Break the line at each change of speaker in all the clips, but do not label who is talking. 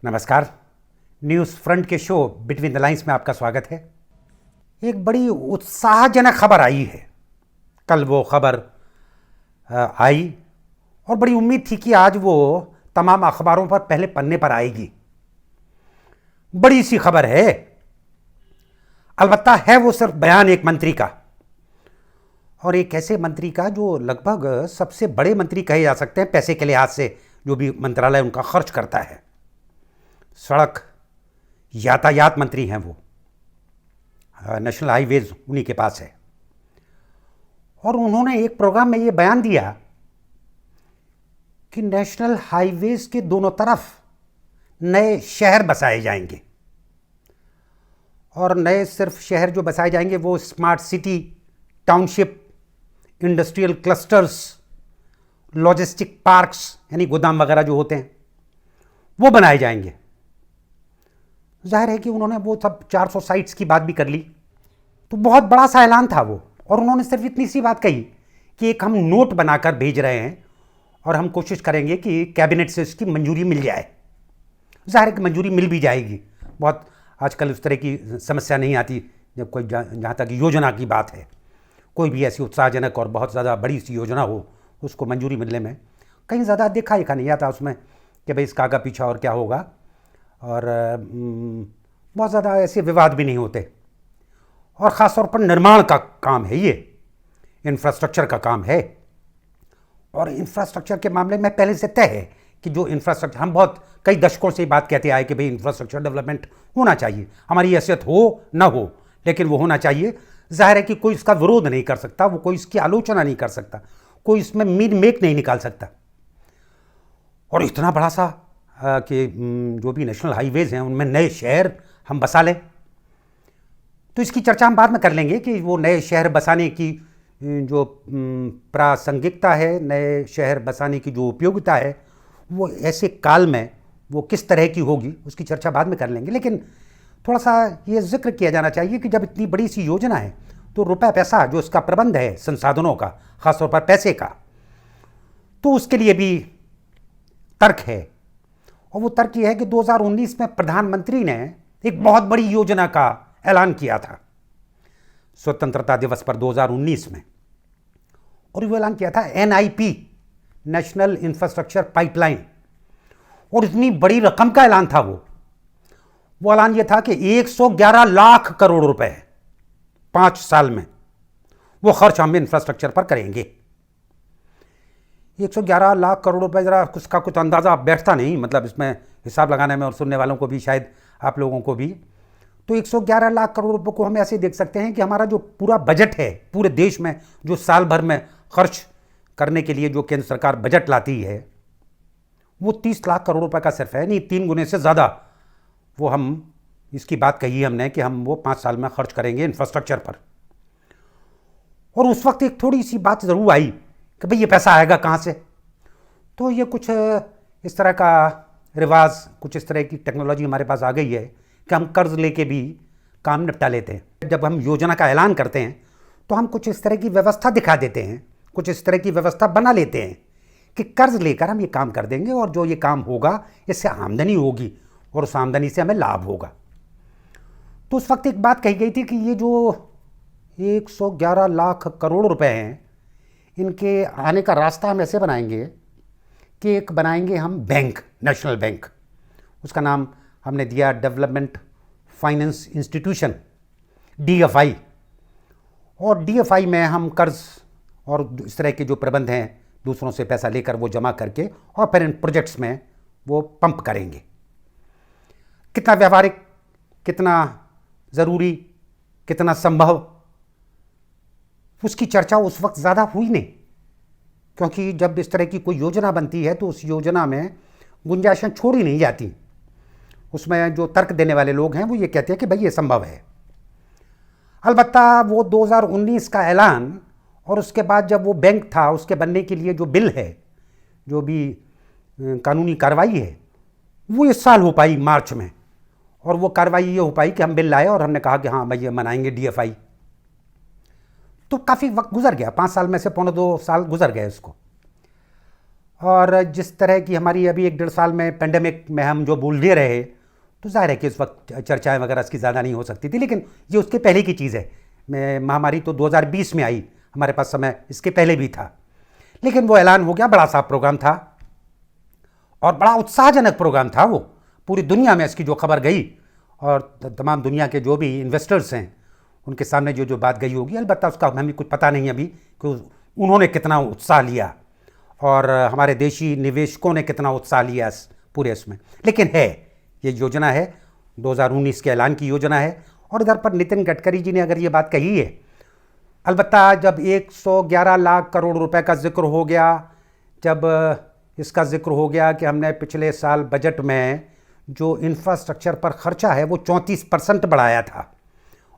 नमस्कार। News front के show between the lines में आपका स्वागत है। एक बड़ी उत्साहजनक खबर आई है। कल वो खबर आई और बड़ी उम्मीद थी कि आज वो तमाम अखबारों पर पहले पन्ने पर आएगी। बड़ी सी खबर है, अलबत्ता है वो सिर्फ बयान एक मंत्री का, और एक ऐसे मंत्री का जो लगभग सबसे बड़े मंत्री कहे जा सकते हैं पैसे के लिहाज से, जो भी मंत्रालय उनका खर्च करता है। सड़क यातायात मंत्री हैं वो, नेशनल हाईवेज उन्हीं के पास है। और उन्होंने एक प्रोग्राम में ये बयान दिया कि नेशनल हाईवेज के दोनों तरफ नए शहर बसाए जाएंगे, और नए सिर्फ शहर जो बसाए जाएंगे वो smart city, township, industrial clusters, logistic parks यानी गोदाम वगैरह जो होते हैं वो बनाए जाएंगे। जाहिर है कि उन्होंने वो सब 400 साइट्स की बात भी कर ली, तो बहुत बड़ा सा ऐलान था वो। और उन्होंने सिर्फ इतनी सी बात कही कि एक हम नोट बनाकर भेज रहे हैं और हम कोशिश करेंगे कि कैबिनेट से इसकी मंजूरी मिल जाए। जाहिर है कि मंजूरी मिल भी जाएगी, बहुत आजकल उस तरह की समस्या नहीं आती जब कोई जहाँ तक योजना की बात है, कोई भी ऐसी उत्साहजनक और बहुत ज़्यादा बड़ी सी योजना हो उसको मंजूरी मिलने में कहीं ज़्यादा देखा नहीं आता उसमें कि भाई इसका आगा पीछा और क्या होगा, और बहुत ज़्यादा ऐसे विवाद भी नहीं होते। और ख़ास तौर पर निर्माण का काम है, ये इंफ्रास्ट्रक्चर का काम है, और इंफ्रास्ट्रक्चर के मामले में पहले से तय है कि जो इंफ्रास्ट्रक्चर, हम बहुत कई दशकों से ये बात कहते आए कि भाई इंफ्रास्ट्रक्चर डेवलपमेंट होना चाहिए, हमारी हैसियत हो ना हो लेकिन वो होना चाहिए। जाहिर है कि कोई इसका विरोध नहीं कर सकता, वो कोई इसकी आलोचना नहीं कर सकता, कोई इसमें मीन मेक नहीं निकाल सकता। और इतना बड़ा सा कि जो भी नेशनल हाईवेज हैं उनमें नए शहर हम बसा लें, तो इसकी चर्चा हम बाद में कर लेंगे कि वो नए शहर बसाने की जो प्रासंगिकता है, नए शहर बसाने की जो उपयोगिता है, वो ऐसे काल में वो किस तरह की होगी, उसकी चर्चा बाद में कर लेंगे। लेकिन थोड़ा सा ये जिक्र किया जाना चाहिए कि जब इतनी बड़ी सी योजना है तो रुपया पैसा जो इसका प्रबंध है, संसाधनों का, ख़ासतौर पर पैसे का, तो उसके लिए भी तर्क है। और वो तर्क ये है कि 2019 में प्रधानमंत्री ने एक बहुत बड़ी योजना का ऐलान किया था स्वतंत्रता दिवस पर 2019 में, और वो ऐलान किया था NIP, नेशनल इंफ्रास्ट्रक्चर पाइपलाइन। और इतनी बड़ी रकम का ऐलान था वो ऐलान ये था कि 111 लाख करोड़ रुपए 5 साल में वो खर्च हम इंफ्रास्ट्रक्चर पर करेंगे। 111 लाख करोड़ रुपए, ज़रा उसका कुछ अंदाज़ा बैठता नहीं, मतलब इसमें हिसाब लगाने में, और सुनने वालों को भी, शायद आप लोगों को भी। तो 111 लाख करोड़ रुपए को हम ऐसे देख सकते हैं कि हमारा जो पूरा बजट है पूरे देश में, जो साल भर में खर्च करने के लिए जो केंद्र सरकार बजट लाती है, वो 30 लाख करोड़ रुपए का सिर्फ है, नहीं 3 गुने से ज़्यादा वो हम इसकी बात कही हमने कि हम वो 5 साल में खर्च करेंगे इंफ्रास्ट्रक्चर पर। और उस वक्त एक थोड़ी सी बात ज़रूर आई कि भाई ये पैसा आएगा कहाँ से। तो ये कुछ इस तरह का रिवाज, कुछ इस तरह की टेक्नोलॉजी हमारे पास आ गई है कि हम कर्ज लेके भी काम निपटा लेते हैं। जब हम योजना का ऐलान करते हैं तो हम कुछ इस तरह की व्यवस्था दिखा देते हैं, कुछ इस तरह की व्यवस्था बना लेते हैं कि कर्ज लेकर हम ये काम कर देंगे, और जो ये काम होगा इससे आमदनी होगी और उस आमदनी से हमें लाभ होगा। तो उस वक्त एक बात कही गई थी कि ये जो 111 लाख करोड़ रुपए हैं, इनके आने का रास्ता हम ऐसे बनाएंगे कि एक बनाएंगे हम बैंक, नेशनल बैंक, उसका नाम हमने दिया डेवलपमेंट फाइनेंस इंस्टीट्यूशन, DFI। और DFI में हम कर्ज और इस तरह के जो प्रबंध हैं, दूसरों से पैसा लेकर वो जमा करके और फिर इन प्रोजेक्ट्स में वो पंप करेंगे। कितना व्यावहारिक, कितना ज़रूरी, कितना संभव, उसकी चर्चा उस वक्त ज़्यादा हुई नहीं, क्योंकि जब इस तरह की कोई योजना बनती है तो उस योजना में गुंजाइशें छोड़ी नहीं जाती। उसमें जो तर्क देने वाले लोग हैं वो ये कहते हैं कि भाई ये संभव है। अलबत्ता वो 2019 का ऐलान और उसके बाद जब वो बैंक था उसके बनने के लिए जो बिल है, जो भी कानूनी कार्रवाई है, वो इस साल हो पाई मार्च में। और वो कार्रवाई ये हो पाई कि हम बिल लाए और हमने कहा कि हाँ भाई ये मनाएंगे DFI। तो काफ़ी वक्त गुजर गया, 5 साल में से 1.25 साल गुजर गए उसको। और जिस तरह की हमारी अभी 1-1.5 साल में पेंडेमिक में हम जो भूल रहे, तो जाहिर है कि उस वक्त चर्चाएं वगैरह इसकी ज़्यादा नहीं हो सकती थी, लेकिन ये उसके पहले की चीज़ है। महामारी तो 2020 में आई, हमारे पास समय इसके पहले भी था, लेकिन वो ऐलान हो गया। बड़ा सा प्रोग्राम था और बड़ा उत्साहजनक प्रोग्राम था। वो पूरी दुनिया में इसकी जो खबर गई और तमाम दुनिया के जो भी इन्वेस्टर्स हैं उनके सामने जो जो बात गई होगी, अलबत्ता उसका हमें कुछ पता नहीं अभी कि उन्होंने कितना उत्साह लिया और हमारे देशी निवेशकों ने कितना उत्साह लिया इस पूरे इसमें। लेकिन है, ये योजना है, 2019 के ऐलान की योजना है। और इधर पर नितिन गडकरी जी ने अगर ये बात कही है, अलबत्ता जब 111 लाख करोड़ रुपए का जिक्र हो गया, जब इसका जिक्र हो गया कि हमने पिछले साल बजट में जो इंफ्रास्ट्रक्चर पर खर्चा है वो 34% बढ़ाया था,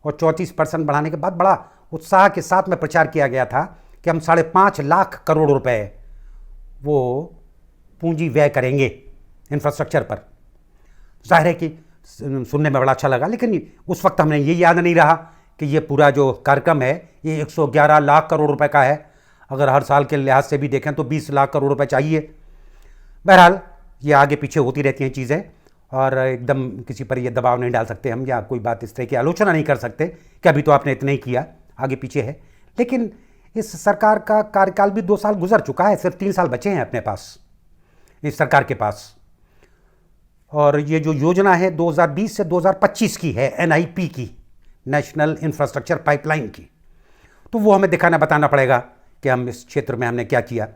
और 34% बढ़ाने के बाद बड़ा उत्साह के साथ में प्रचार किया गया था कि हम 5.5 लाख करोड़ रुपए वो पूंजी व्यय करेंगे इंफ्रास्ट्रक्चर पर। जाहिर है कि सुनने में बड़ा अच्छा लगा, लेकिन उस वक्त हमें ये याद नहीं रहा कि ये पूरा जो कार्यक्रम है ये 111 लाख करोड़ रुपए का है। अगर हर साल के लिहाज से भी देखें तो 20 लाख करोड़ रुपए चाहिए। बहरहाल ये आगे पीछे होती रहती हैं चीज़ें, और एकदम किसी पर ये दबाव नहीं डाल सकते हम, या कोई बात इस तरह की आलोचना नहीं कर सकते कि अभी तो आपने इतना ही किया, आगे पीछे है। लेकिन इस सरकार का कार्यकाल भी 2 साल गुजर चुका है, सिर्फ 3 साल बचे हैं अपने पास, इस सरकार के पास। और ये जो योजना है 2020 से 2025 की है, NIP की, नेशनल इंफ्रास्ट्रक्चर पाइपलाइन की, तो वो हमें दिखाना बताना पड़ेगा कि हम इस क्षेत्र में हमने क्या किया।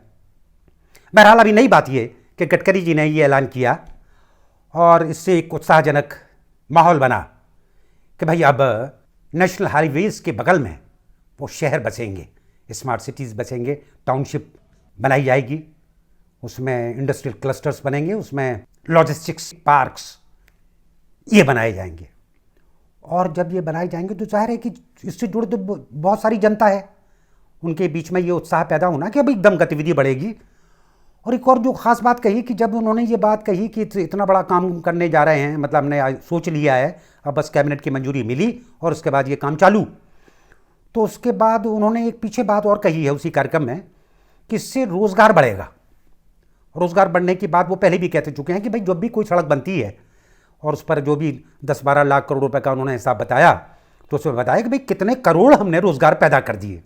बहरहाल अभी नई बात ये कि गडकरी जी ने ये ऐलान किया और इससे एक उत्साहजनक माहौल बना कि भाई अब नेशनल हाईवेज़ के बगल में वो शहर बसेंगे, स्मार्ट सिटीज़ बसेंगे, टाउनशिप बनाई जाएगी, उसमें इंडस्ट्रियल क्लस्टर्स बनेंगे, उसमें लॉजिस्टिक्स पार्क्स ये बनाए जाएंगे। और जब ये बनाए जाएंगे तो जाहिर है कि इससे जुड़े तो बहुत सारी जनता है, उनके बीच में ये उत्साह पैदा होना कि अब एकदम गतिविधि बढ़ेगी। और एक और जो ख़ास बात कही कि जब उन्होंने ये बात कही कि इतना बड़ा काम करने जा रहे हैं, मतलब हमने सोच लिया है, अब बस कैबिनेट की मंजूरी मिली और उसके बाद ये काम चालू, तो उसके बाद उन्होंने एक पीछे बात और कही है उसी कार्यक्रम में कि इससे रोज़गार बढ़ेगा। रोज़गार बढ़ने की बात वो पहले भी कहते चुके हैं कि भाई जब भी कोई सड़क बनती है और उस पर जो भी 10-12 लाख करोड़ रुपए का उन्होंने हिसाब बताया, तो उसमें बताया कि भाई कितने करोड़ हमने रोज़गार पैदा कर दिए।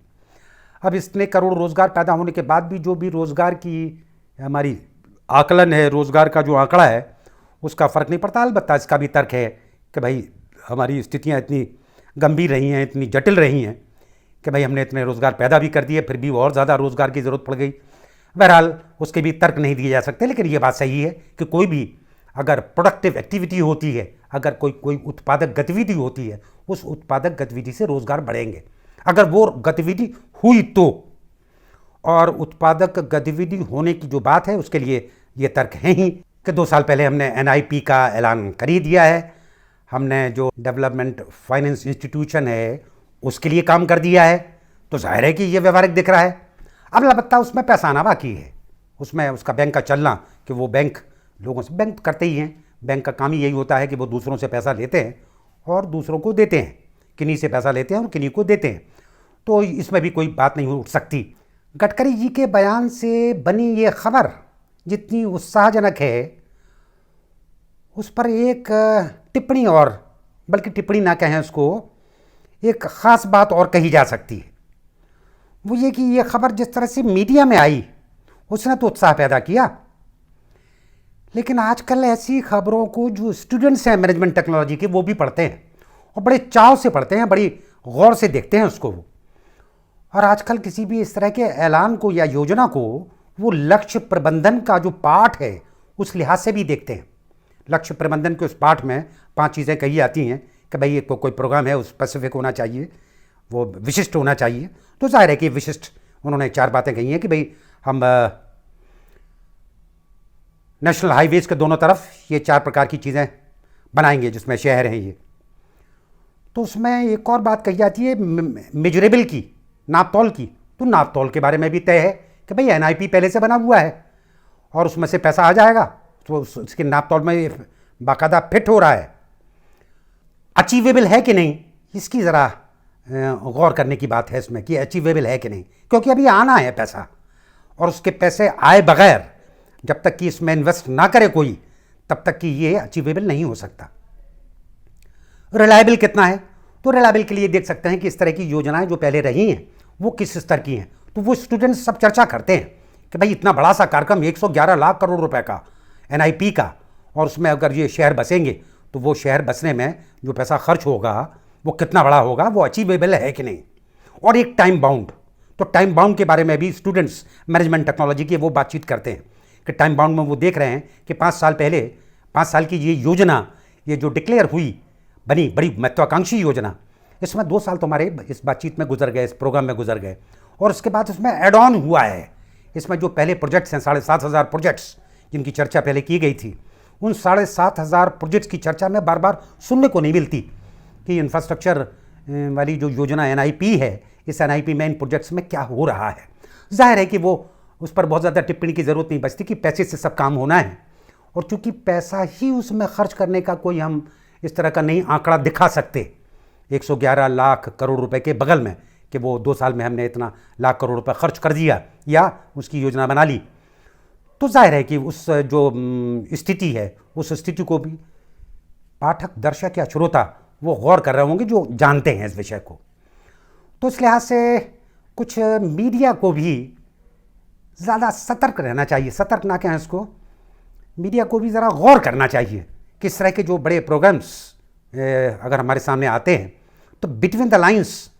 अब इतने करोड़ रोज़गार पैदा होने के बाद भी जो भी रोज़गार की हमारी आकलन है, रोज़गार का जो आंकड़ा है, उसका फ़र्क नहीं पड़ता। अलबत्ता इसका भी तर्क है कि भाई हमारी स्थितियाँ इतनी गंभीर रही हैं, इतनी जटिल रही हैं कि भाई हमने इतने रोज़गार पैदा भी कर दिए, फिर भी और ज़्यादा रोज़गार की ज़रूरत पड़ गई। बहरहाल उसके भी तर्क नहीं दिए जा सकते, लेकिन ये बात सही है कि कोई भी अगर प्रोडक्टिव एक्टिविटी होती है, अगर कोई उत्पादक गतिविधि होती है, उस उत्पादक गतिविधि से रोज़गार बढ़ेंगे। अगर वो गतिविधि हुई तो, और उत्पादक गतिविधि होने की जो बात है उसके लिए ये तर्क है ही कि 2 साल पहले हमने NIP का ऐलान कर ही दिया है, हमने जो डेवलपमेंट फाइनेंस इंस्टीट्यूशन है उसके लिए काम कर दिया है, तो जाहिर है कि ये व्यवहारिक दिख रहा है। अब अलबत्ता उसमें पैसा आना बाकी है, उसमें उसका बैंक का चलना, कि वो बैंक लोगों से, बैंक करते ही हैं, बैंक का काम ही यही होता है कि वो दूसरों से पैसा लेते हैं और दूसरों को देते हैं, किन्हीं से पैसा लेते हैं और किन्हीं को देते हैं, तो इसमें भी कोई बात नहीं उठ सकती। गडकरी जी के बयान से बनी ये खबर जितनी उत्साहजनक है, उस पर एक टिप्पणी, और बल्कि टिप्पणी ना कहें उसको, एक ख़ास बात और कही जा सकती है। वो ये कि ये खबर जिस तरह से मीडिया में आई उसने तो उत्साह पैदा किया, लेकिन आजकल ऐसी खबरों को जो स्टूडेंट्स हैं मैनेजमेंट टेक्नोलॉजी के वो भी पढ़ते हैं, और बड़े चाव से पढ़ते हैं, बड़ी गौर से देखते हैं उसको वो। और आजकल किसी भी इस तरह के ऐलान को या योजना को वो लक्ष्य प्रबंधन का जो पाठ है उस लिहाज से भी देखते हैं। लक्ष्य प्रबंधन के उस पाठ में 5 चीज़ें कही जाती हैं कि भाई ये कोई प्रोग्राम है, उस स्पेसिफिक होना चाहिए, वो विशिष्ट होना चाहिए। तो जाहिर है कि विशिष्ट उन्होंने 4 बातें कही हैं कि भाई हम नेशनल हाईवेज़ के दोनों तरफ ये 4 प्रकार की चीज़ें बनाएंगे जिसमें शहर हैं ये। तो उसमें एक और बात कही जाती है मेजरेबल की, नापतौल की। तो नापतौल के बारे में भी तय है कि भाई NIP पहले से बना हुआ है और उसमें से पैसा आ जाएगा, तो उसके नापतौल में बाकायदा फिट हो रहा है। अचीवेबल है कि नहीं, इसकी ज़रा गौर करने की बात है इसमें कि अचीवेबल है कि नहीं, क्योंकि अभी आना है पैसा, और उसके पैसे आए बगैर जब तक कि इसमें इन्वेस्ट ना करे कोई, तब तक कि ये अचीवेबल नहीं हो सकता। रिलायबल कितना है? तो रिलायबल के लिए देख सकते हैं कि इस तरह की योजनाएं जो पहले रही हैं वो किस स्तर की हैं। तो वो स्टूडेंट्स सब चर्चा करते हैं कि भाई इतना बड़ा सा कार्यक्रम 111 लाख करोड़ रुपए का NIP का, और उसमें अगर ये शहर बसेंगे तो वो शहर बसने में जो पैसा खर्च होगा वो कितना बड़ा होगा, वो अचीवेबल है कि नहीं। और एक टाइम बाउंड, तो टाइम बाउंड के बारे में भी स्टूडेंट्स मैनेजमेंट टेक्नोलॉजी की वो बातचीत करते हैं कि टाइम बाउंड में वो देख रहे हैं कि 5 साल पहले, 5 साल की ये योजना, ये जो डिक्लेयर हुई, बनी बड़ी महत्वाकांक्षी योजना, इसमें 2 साल तुम्हारे इस बातचीत में गुजर गए, इस प्रोग्राम में गुजर गए, और उसके बाद इसमें एड ऑन हुआ है। इसमें जो पहले प्रोजेक्ट्स हैं, 7,500 प्रोजेक्ट्स जिनकी चर्चा पहले की गई थी, उन 7,500 प्रोजेक्ट्स की चर्चा में बार बार सुनने को नहीं मिलती कि इंफ्रास्ट्रक्चर वाली जो योजना NIP है, इस NIP में इन प्रोजेक्ट्स में क्या हो रहा है। जाहिर है कि वो उस पर बहुत ज़्यादा टिप्पणी की ज़रूरत नहीं बचती कि पैसे से सब काम होना है, और चूंकि पैसा ही उसमें खर्च करने का कोई हम इस तरह का नहीं आंकड़ा दिखा सकते 111 लाख करोड़ रुपए के बगल में कि वो 2 साल में हमने इतना लाख करोड़ रुपए खर्च कर दिया या उसकी योजना बना ली, तो जाहिर है कि उस जो स्थिति है, उस स्थिति को भी पाठक, दर्शक या श्रोता वो गौर कर रहे होंगे जो जानते हैं इस विषय को। तो इस लिहाज से कुछ मीडिया को भी ज़्यादा सतर्क रहना चाहिए, सतर्क ना कहें इसको, मीडिया को भी ज़रा गौर करना चाहिए कि इस तरह के जो बड़े प्रोग्राम्स अगर हमारे सामने आते हैं तो बिटवीन द लाइंस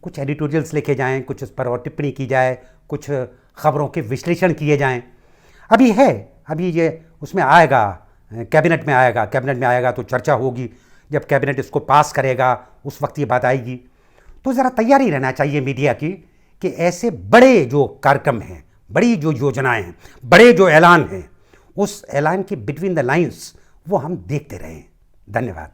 कुछ एडिटोरियल्स लिखे जाएं, कुछ उस पर और टिप्पणी की जाए, कुछ खबरों के विश्लेषण किए जाएं। अभी ये उसमें आएगा, कैबिनेट में आएगा तो चर्चा होगी, जब कैबिनेट इसको पास करेगा उस वक्त ये बात आएगी। तो ज़रा तैयारी रहना चाहिए मीडिया की कि ऐसे बड़े जो कार्यक्रम हैं, बड़ी जो योजनाएं हैं, बड़े जो ऐलान हैं, उस ऐलान के बिटवीन द लाइंस वो हम देखते रहें। धन्यवाद।